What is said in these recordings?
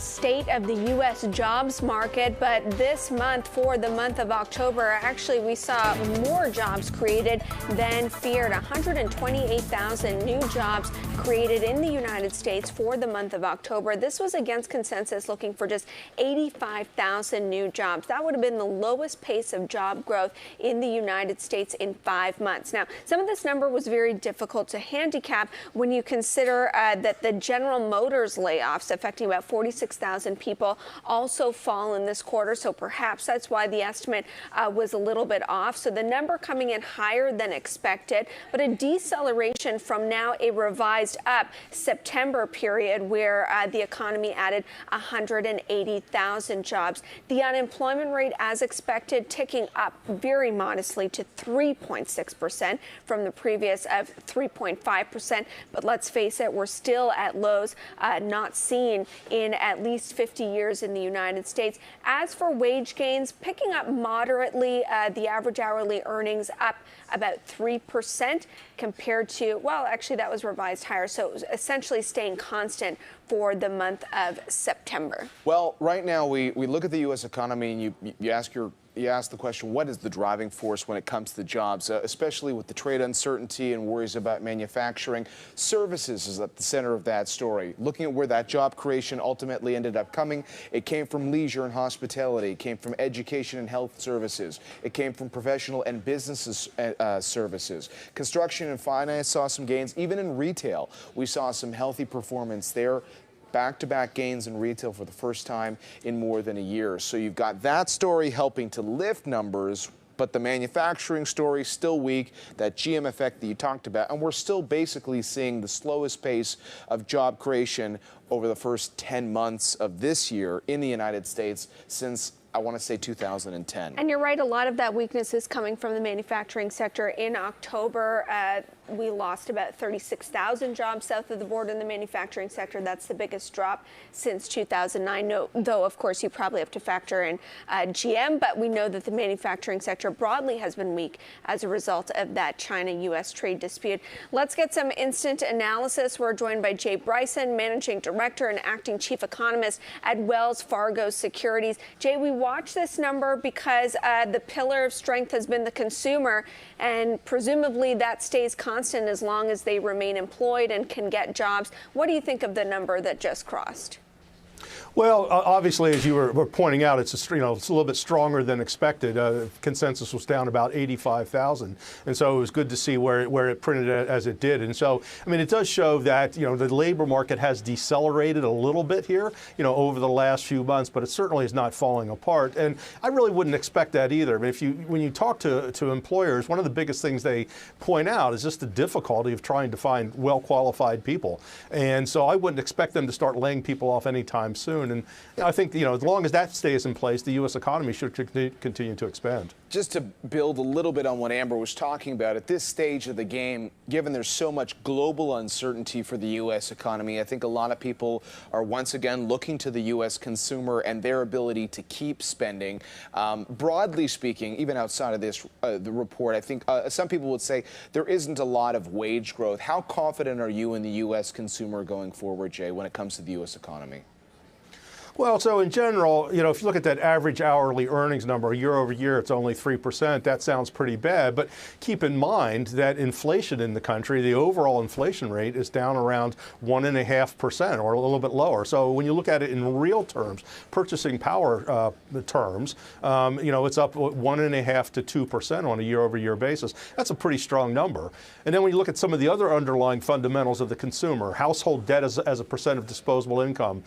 State of the U.S. jobs market, but this month, for the month of October, actually we saw more jobs created than feared. 128,000 new jobs created in the United States for the month of October. This was against consensus looking for just 85,000 new jobs. That would have been the lowest pace of job growth in the United States in 5 months. Now, some of this number was very difficult to handicap when you consider that the General Motors layoffs affecting about 46,000 people also fall in this quarter, so perhaps that's why the estimate was a little bit off. So the number coming in higher than expected, but a deceleration from now a revised up September period where the economy added 180,000 jobs. The unemployment rate, as expected, ticking up very modestly to 3.6% from the previous of 3.5%. But let's face it, we're still at lows not seen in at least 50 years in the United States. As for wage gains, picking up moderately, the average hourly earnings up about 3% compared to, well, actually that was revised higher, so essentially staying constant for the month of September. Well, right now we look at the U.S. economy and you ask the question, what is the driving force when it comes to jobs, especially with the trade uncertainty and worries about manufacturing? Services is at the center of that story. Looking at where that job creation ultimately ended up coming, it came from leisure and hospitality, it came from education and health services, it came from professional and businesses services. Construction and finance saw some gains. Even in retail, we saw some healthy performance there. Back-to-back gains in retail for the first time in more than a year. So you've got that story helping to lift numbers, but the manufacturing story still weak, that GM effect that you talked about, and we're still basically seeing the slowest pace of job creation over the first 10 months of this year in the United States since, I want to say, 2010. And you're right, a lot of that weakness is coming from the manufacturing sector. In October, we lost about 36,000 jobs south of the border in the manufacturing sector. That's the biggest drop since 2009, though, of course, you probably have to factor in GM. But we know that the manufacturing sector broadly has been weak as a result of that China-U.S. trade dispute. Let's get some instant analysis. We're joined by Jay Bryson, Managing Director and Acting Chief Economist at Wells Fargo Securities. Jay, we watch this number because the pillar of strength has been the consumer, and presumably that stays constant as long as they remain employed and can get jobs. What do you think of the number that just crossed? Well, obviously, as you were pointing out, it's a little bit stronger than expected. Consensus was down about 85,000, and so it was good to see where it printed as it did. And so, I mean, it does show that the labor market has decelerated a little bit here, over the last few months, but it certainly is not falling apart. And I really wouldn't expect that either. I mean, when you talk to employers, one of the biggest things they point out is just the difficulty of trying to find well-qualified people. And so I wouldn't expect them to start laying people off anytime soon. And I think, as long as that stays in place, the U.S. economy should continue to expand. Just to build a little bit on what Amber was talking about, at this stage of the game, given there's so much global uncertainty for the U.S. economy, I think a lot of people are once again looking to the U.S. consumer and their ability to keep spending. Broadly speaking, even outside of this, the report, I think some people would say there isn't a lot of wage growth. How confident are you in the U.S. consumer going forward, Jay, when it comes to the U.S. economy? Well, so in general, if you look at that average hourly earnings number year over year, it's only 3%. That sounds pretty bad. But keep in mind that inflation in the country, the overall inflation rate is down around 1.5% or a little bit lower. So when you look at it in real terms, purchasing power terms, it's up 1.5% to 2% on a year over year basis. That's a pretty strong number. And then when you look at some of the other underlying fundamentals of the consumer, household debt as a percent of disposable income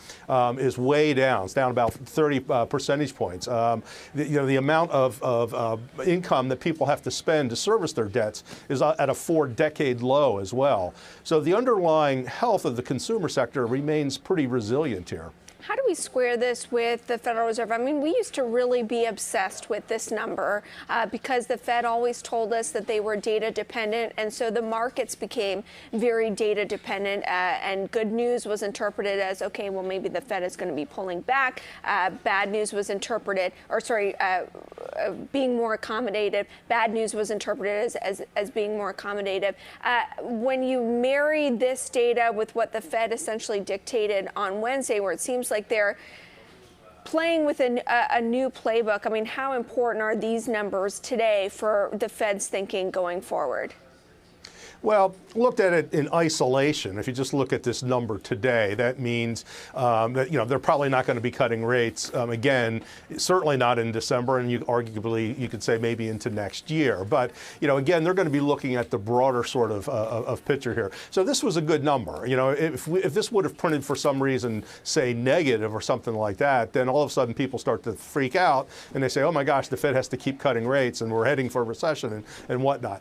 is way down. It's down about 30 percentage points. The amount of income that people have to spend to service their debts is at a 4-decade low as well. So the underlying health of the consumer sector remains pretty resilient here. How do we square this with the Federal Reserve? I mean, we used to really be obsessed with this number because the Fed always told us that they were data dependent. And so the markets became very data dependent and good news was interpreted as, OK, well, maybe the Fed is going to be pulling back. Bad news was interpreted, being more accommodative. Bad news was interpreted as being more accommodative. When you marry this data with what the Fed essentially dictated on Wednesday, where it seems like they're playing with a new playbook, I mean, how important are these numbers today for the Fed's thinking going forward? Well, looked at it in isolation. If you just look at this number today, that means that they're probably not going to be cutting rates again. Certainly not in December, and arguably you could say maybe into next year. But again, they're going to be looking at the broader sort of picture here. So this was a good number. If this would have printed for some reason, say negative or something like that, then all of a sudden people start to freak out and they say, oh my gosh, the Fed has to keep cutting rates and we're heading for a recession and whatnot.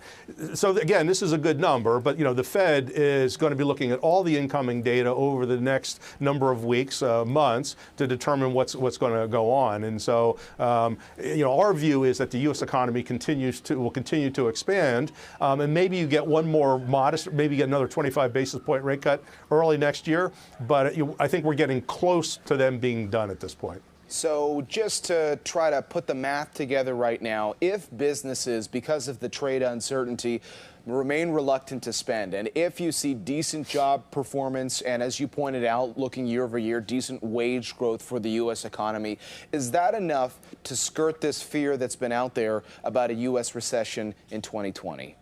So again, this is a good number. But the Fed is going to be looking at all the incoming data over the next number of weeks, months, to determine what's going to go on. And so, our view is that the U.S. economy will continue to expand, and maybe you get one more modest, maybe get another 25 basis point rate cut early next year. But I think we're getting close to them being done at this point. So just to try to put the math together right now, if businesses, because of the trade uncertainty, remain reluctant to spend, and if you see decent job performance and, as you pointed out, looking year over year, decent wage growth for the U.S. economy, is that enough to skirt this fear that's been out there about a U.S. recession in 2020?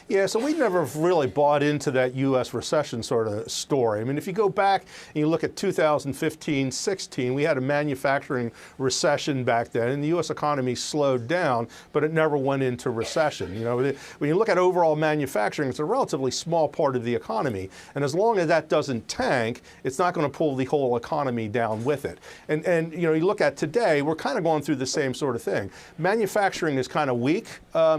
Yeah, so we never really bought into that U.S. recession sort of story. I mean, if you go back and you look at 2015-16, we had a manufacturing recession back then, and the U.S. economy slowed down, but it never went into recession. When you look at overall manufacturing, it's a relatively small part of the economy, and as long as that doesn't tank, it's not going to pull the whole economy down with it. And you look at today, we're kind of going through the same sort of thing. Manufacturing is kind of weak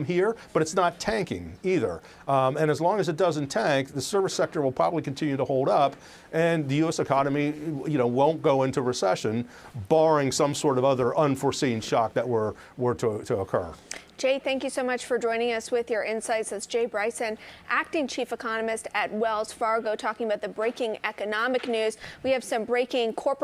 here, but it's not tanking either. And as long as it doesn't tank, the service sector will probably continue to hold up, and the U.S. economy, won't go into recession, barring some sort of other unforeseen shock that were to occur. Jay, thank you so much for joining us with your insights. That's Jay Bryson, acting chief economist at Wells Fargo, talking about the breaking economic news. We have some breaking corporate